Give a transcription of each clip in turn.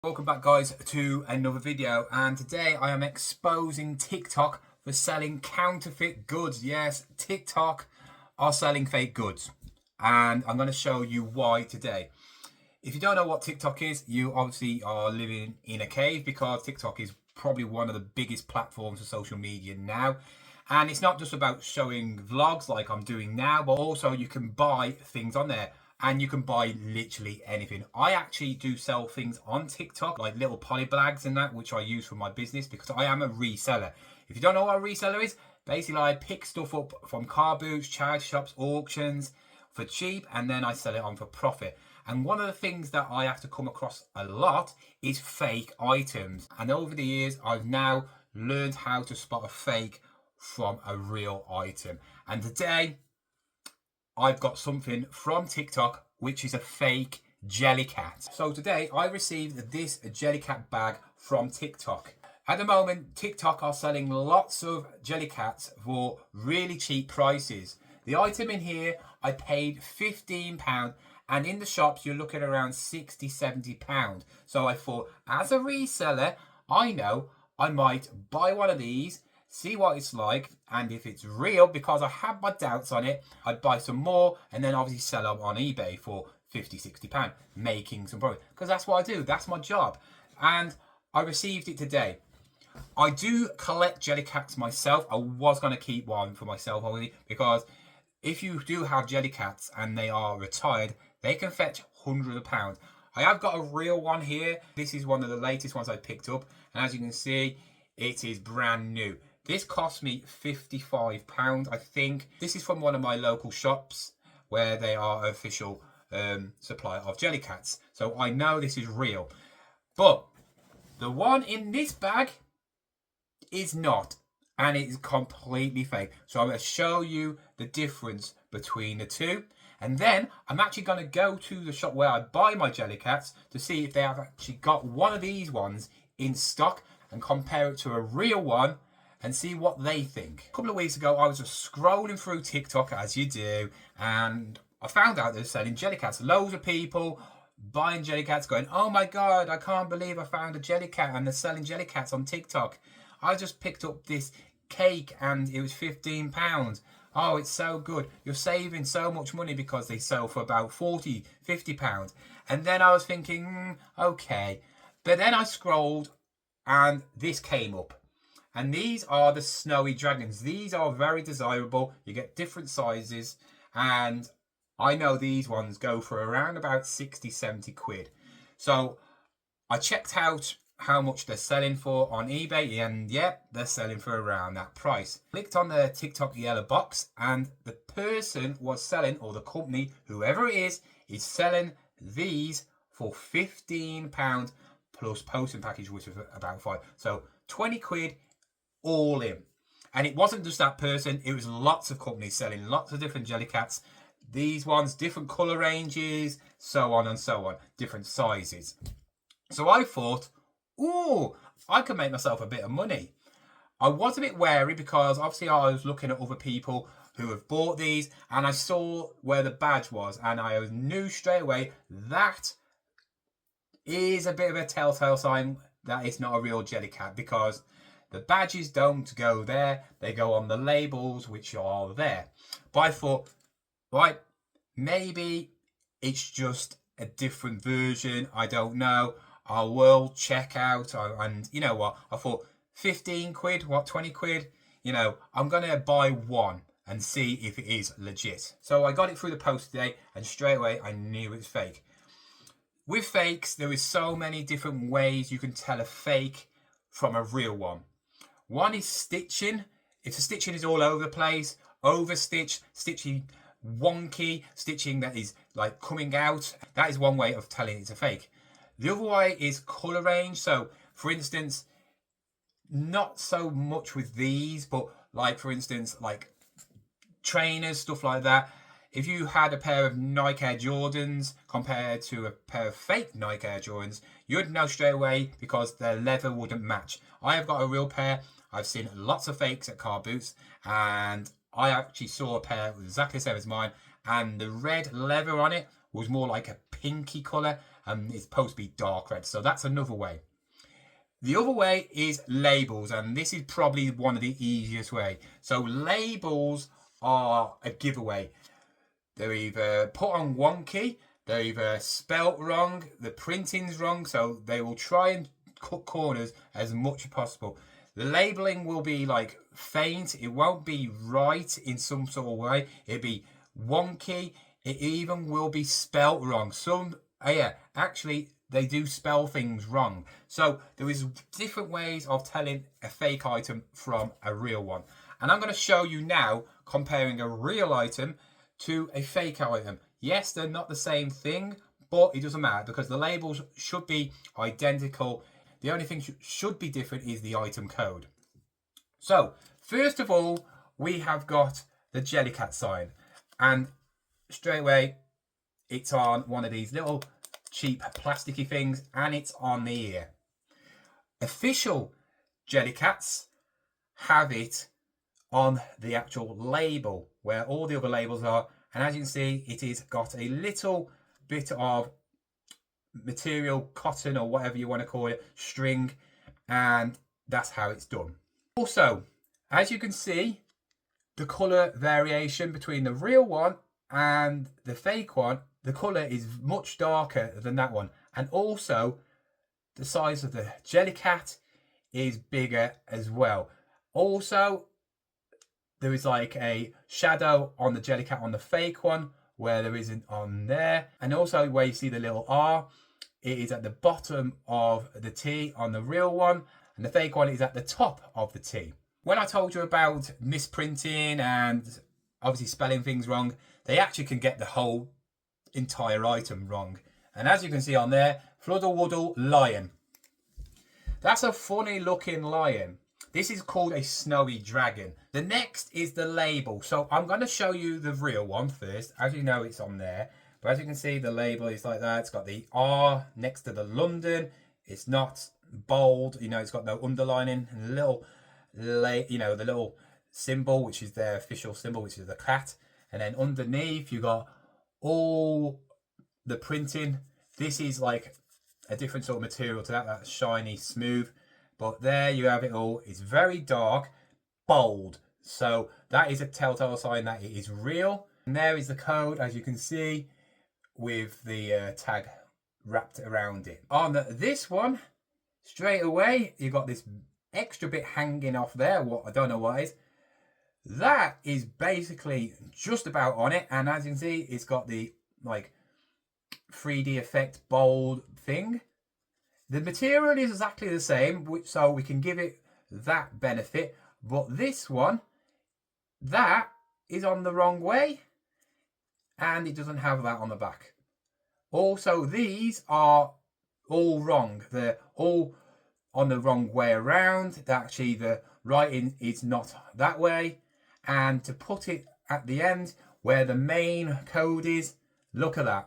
Welcome back guys to another video, and today I am exposing TikTok for selling counterfeit goods. Yes, TikTok are selling fake goods, and I'm going to show you why today. If you don't know what TikTok is, you obviously are living in a cave, because TikTok is probably one of the biggest platforms for social media now. And it's not just about showing vlogs like I'm doing now, but also you can buy things on there. And you can buy literally anything. I actually do sell things on TikTok, like little poly bags and that, which I use for my business because I am a reseller. If you don't know what a reseller is, basically I pick stuff up from car boots, charity shops, auctions for cheap, and then I sell it on for profit. And one of the things that I have to come across a lot is fake items. And over the years, I've now learned how to spot a fake from a real item. And today, I've got something from TikTok, which is a fake Jellycat. So today I received this Jellycat bag from TikTok. At the moment, TikTok are selling lots of Jellycats for really cheap prices. The item in here, I paid £15, and in the shops you're looking around £60–70. So I thought, as a reseller, I know I might buy one of these, see what it's like, and if it's real, because I have my doubts on it, I'd buy some more and then obviously sell them on eBay for £50–60, making some profit, because that's what I do, that's my job. And I received it today. I do collect Jellycats myself. I was going to keep one for myself only, because if you do have Jellycats and they are retired, they can fetch hundreds of pounds. I have got a real one here. This is one of the latest ones I picked up, and as you can see, it is brand new. This cost me £55, I think. This is from one of my local shops where they are official supplier of Jellycats. So I know this is real. But the one in this bag is not. And it is completely fake. So I'm going to show you the difference between the two. And then I'm actually going to go to the shop where I buy my Jellycats to see if they have actually got one of these ones in stock, and compare it to a real one and see what they think. A couple of weeks ago, I was just scrolling through TikTok, as you do, and I found out they're selling Jellycats. Loads of people buying Jellycats, going, oh my God, I can't believe I found a Jellycat, and they're selling Jellycats on TikTok. I just picked up this cake and it was £15. Oh, it's so good. You're saving so much money because they sell for about £40–50. And then I was thinking, okay. But then I scrolled and this came up. And these are the snowy dragons. These are very desirable. You get different sizes. And I know these ones go for around about 60–70 quid. So I checked out how much they're selling for on eBay, and yep, they're selling for around that price. Clicked on the TikTok yellow box, and the person was selling, or the company, whoever it is selling these for £15 plus posting package, which was about £5. So 20 quid all in. And it wasn't just that person, it was lots of companies selling lots of different Jellycats. These ones, different colour ranges, so on and so on, different sizes. So I thought, ooh, I could make myself a bit of money. I was a bit wary because obviously I was looking at other people who have bought these, and I saw where the badge was, and I knew straight away that is a bit of a telltale sign that it's not a real Jellycat, because the badges don't go there, they go on the labels which are there. But I thought, right, maybe it's just a different version, I don't know. I will check out, and you know what, I thought 15 quid, what, 20 quid, you know, I'm going to buy one and see if it is legit. So I got it through the post today, and straight away I knew it was fake. With fakes, there is so many different ways you can tell a fake from a real one. One is stitching. If the stitching is all over the place, overstitched, stitching wonky, stitching that is like coming out, that is one way of telling it's a fake. The other way is colour range. So, for instance, not so much with these, but like, for instance, like trainers, stuff like that. If you had a pair of Nike Air Jordans compared to a pair of fake Nike Air Jordans, you'd know straight away because their leather wouldn't match. I have got a real pair. I've seen lots of fakes at car boots, and I actually saw a pair exactly the same as mine, and the red leather on it was more like a pinky colour, and it's supposed to be dark red. So that's another way. The other way is labels, and this is probably one of the easiest way. So labels are a giveaway. They're either put on wonky, they're either spelt wrong, the printing's wrong, so they will try and cut corners as much as possible. The labeling will be like faint, it won't be right in some sort of way, it'll be wonky, it even will be spelt wrong. Actually they do spell things wrong. So there is different ways of telling a fake item from a real one. And I'm going to show you now comparing a real item to a fake item. Yes, they're not the same thing, but it doesn't matter because the labels should be identical. The only thing should be different is the item code. So first of all, we have got the Jellycat sign, and straight away it's on one of these little cheap plasticky things, and it's on the ear. Official Jellycats have it on the actual label where all the other labels are, and as you can see, it is got a little bit of material, cotton or whatever you want to call it, string, and that's how it's done. Also, as you can see, the color variation between the real one and the fake one, the color is much darker than that one, and also the size of the Jellycat is bigger as well. Also, there is like a shadow on the Jellycat on the fake one where there isn't on there, and also where you see the little R, it is at the bottom of the T on the real one, and the fake one is at the top of the T. When I told you about misprinting and obviously spelling things wrong, they actually can get the whole entire item wrong. And as you can see on there, Fluddle Wuddle Lion. That's a funny looking lion. This is called a snowy dragon. The next is the label. So I'm going to show you the real one first. As you know, it's on there. But as you can see, the label is like that. It's got the R next to the London. It's not bold. You know, it's got no underlining. And the little, the little symbol, which is their official symbol, which is the cat. And then underneath, you got all the printing. This is like a different sort of material to that. That's shiny, smooth. But there you have it all. It's very dark, bold. So that is a telltale sign that it is real. And there is the code, as you can see, with the tag wrapped around it. On this one, straight away, you've got this extra bit hanging off there. What I don't know what it is. That is basically just about on it. And as you can see, it's got the like 3D effect bold thing. The material is exactly the same, so we can give it that benefit. But this one, that is on the wrong way, and it doesn't have that on the back. Also, these are all wrong. They're all on the wrong way around. Actually, the writing is not that way. And to put it at the end, where the main code is, look at that.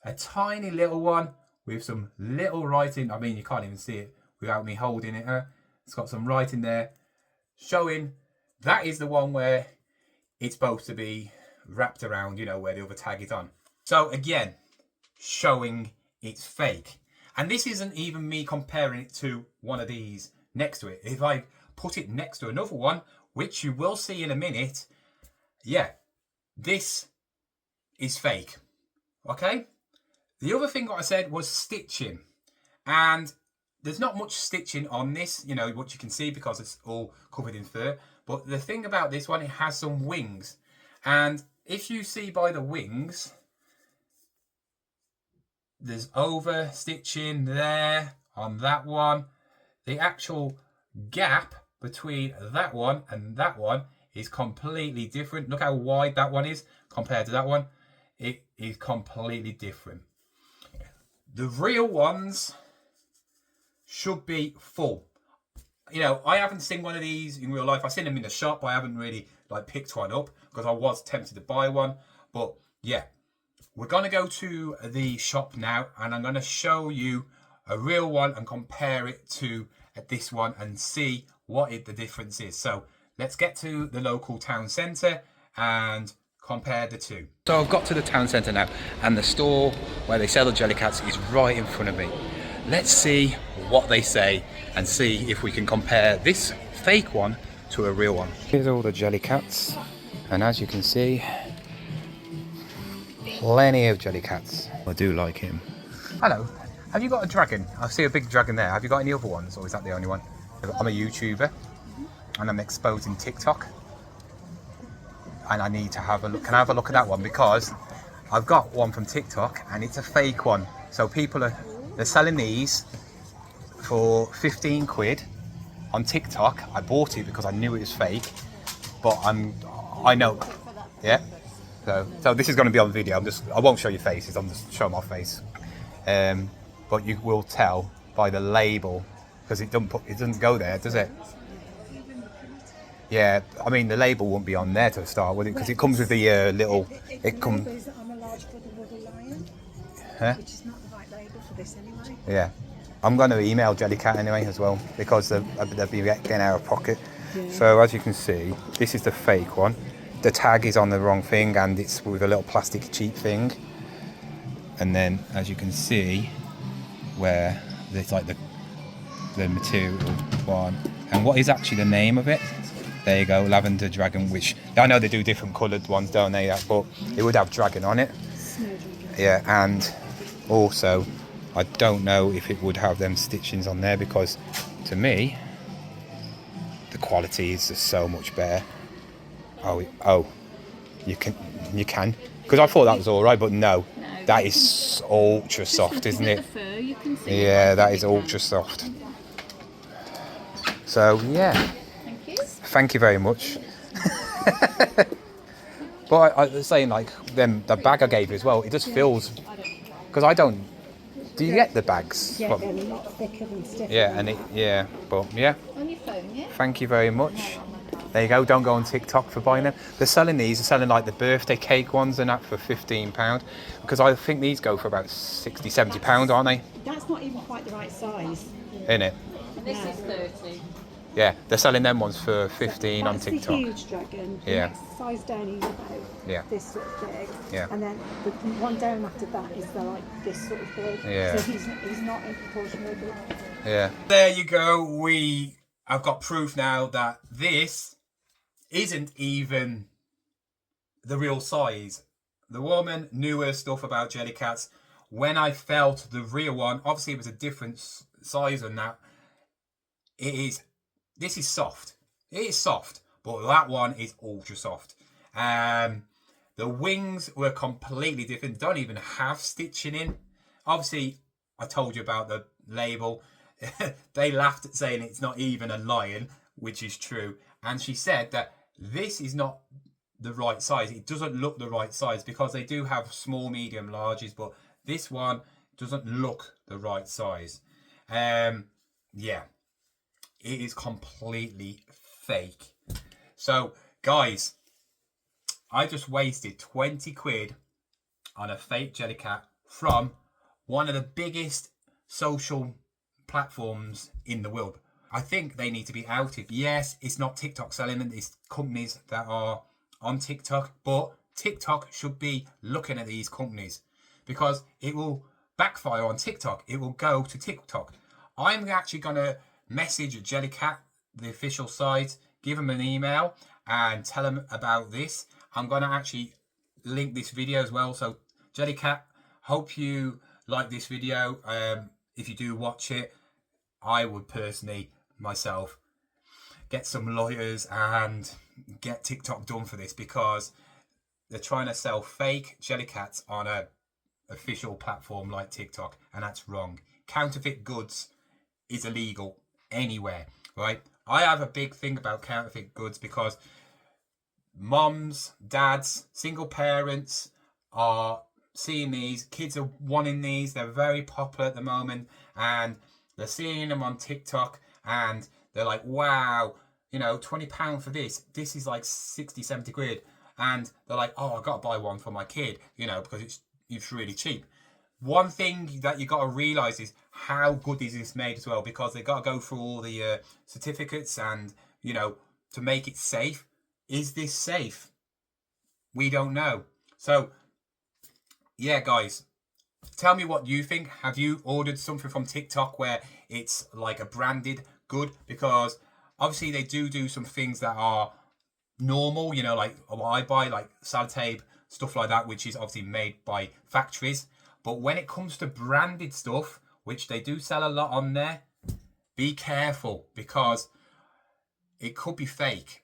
A tiny little one with some little writing. I mean, you can't even see it without me holding it. It's got some writing there showing that is the one where it's supposed to be wrapped around, you know, where the other tag is on. So again, showing it's fake. And this isn't even me comparing it to one of these next to it. If I put it next to another one, which you will see in a minute, yeah, this is fake. Okay? The other thing that I said was stitching, and there's not much stitching on this, you know, what you can see because it's all covered in fur. But the thing about this one, it has some wings, and if you see by the wings, there's over stitching there on that one. The actual gap between that one and that one is completely different. Look how wide that one is compared to that one. It is completely different. The real ones should be full. You know, I haven't seen one of these in real life. I've seen them in the shop, but I haven't really like picked one up because I was tempted to buy one. But yeah, we're going to go to the shop now, and I'm going to show you a real one and compare it to this one and see what the difference is. So let's get to the local town centre and compare the two. So I've got to the town centre now, and the store where they sell the Jellycats is right in front of me. Let's see what they say and see if we can compare this fake one to a real one. Here's all the Jellycats, and as you can see, plenty of Jellycats. I do like him. Hello, have you got a dragon? I see a big dragon there. Have you got any other ones, or is that the only one? I'm a YouTuber, and I'm exposing TikTok. And I need to have a look. Can I have a look at that one? Because I've got one from TikTok and it's a fake one. So they're selling these for 15 quid on TikTok. I bought it because I knew it was fake, but I know, yeah. So this is going to be on video. I won't show you faces. I'm just showing my face. But you will tell by the label because it doesn't go there, does it? Yeah, I mean the label won't be on there to start with it because it comes with the little. It comes. I'm a large woolly lion, which is not the right label for this anyway. Yeah, I'm going to email Jellycat anyway as well because they'll be getting out of pocket. Yeah. So as you can see, this is the fake one. The tag is on the wrong thing and it's with a little plastic cheap thing. And then as you can see, where there's like the material one, and what is actually the name of it? There you go, Lavender Dragon, which I know they do different coloured ones, don't they? But it would have dragon on it. Yeah, and also I don't know if it would have them stitchings on there because to me the quality is just so much better. Oh, you can because I thought that was all right, but no, that is ultra soft, isn't it? Yeah, that is ultra soft. So yeah. Thank you very much. But I was saying, like, the bag I gave you as well, it just feels, because I don't, do you get the bags? Yeah, they're a lot thicker than stiff. Yeah, but yeah. On your phone, yeah? Thank you very much. There you go, don't go on TikTok for buying them. They're selling like the birthday cake ones and that for £15, because I think these go for about £60-70, aren't they? That's not even quite the right size. Isn't it? And this is 30. Yeah, they're selling them ones for 15 on TikTok. That's the huge dragon. The Yeah. next size down is about this sort of big. Yeah. And then the one down after that is like this sort of big. Yeah. So he's not in proportion with it. Yeah. There you go. I've got proof now that this isn't even the real size. The woman knew her stuff about Jellycats. When I felt the real one, obviously it was a different size than that. This is soft. It is soft, but that one is ultra soft. The wings were completely different. Don't even have stitching in. Obviously, I told you about the label. They laughed at saying it's not even a lion, which is true. And she said that this is not the right size. It doesn't look the right size because they do have small, medium, larges, but this one doesn't look the right size. Yeah. It is completely fake. So, guys, I just wasted 20 quid on a fake Jellycat from one of the biggest social platforms in the world. I think they need to be outed. Yes, it's not TikTok selling them. It's companies that are on TikTok. But TikTok should be looking at these companies because it will backfire on TikTok. It will go to TikTok. I'm actually going to message Jellycat, the official site, give them an email and tell them about this. I'm going to actually link this video as well. So Jellycat, hope you like this video. If you do watch it, I would personally myself get some lawyers and get TikTok done for this because they're trying to sell fake Jellycats on a official platform like TikTok, and that's wrong. Counterfeit goods is illegal anywhere, right? I have a big thing about counterfeit goods because moms, dads, single parents are seeing these. Kids are wanting these. They're very popular at the moment and they're seeing them on TikTok and they're like, wow, you know, £20 for this. This is like 60-70 quid. And they're like, oh, I've got to buy one for my kid, you know, because it's really cheap. One thing that you got to realise is how good is this made as well, because they got to go through all the certificates and, you know, to make it safe. Is this safe? We don't know. So, yeah, guys, tell me what you think. Have you ordered something from TikTok where it's like a branded good? Because obviously they do some things that are normal, you know, like what I buy, like sellotape, stuff like that, which is obviously made by factories. But when it comes to branded stuff, which they do sell a lot on there, be careful, because it could be fake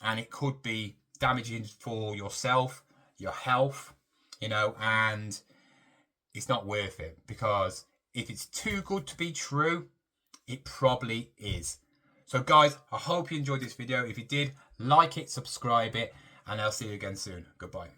and it could be damaging for yourself, your health, you know, and it's not worth it, because if it's too good to be true, it probably is. So guys, I hope you enjoyed this video. If you did, like it, subscribe it, and I'll see you again soon. Goodbye.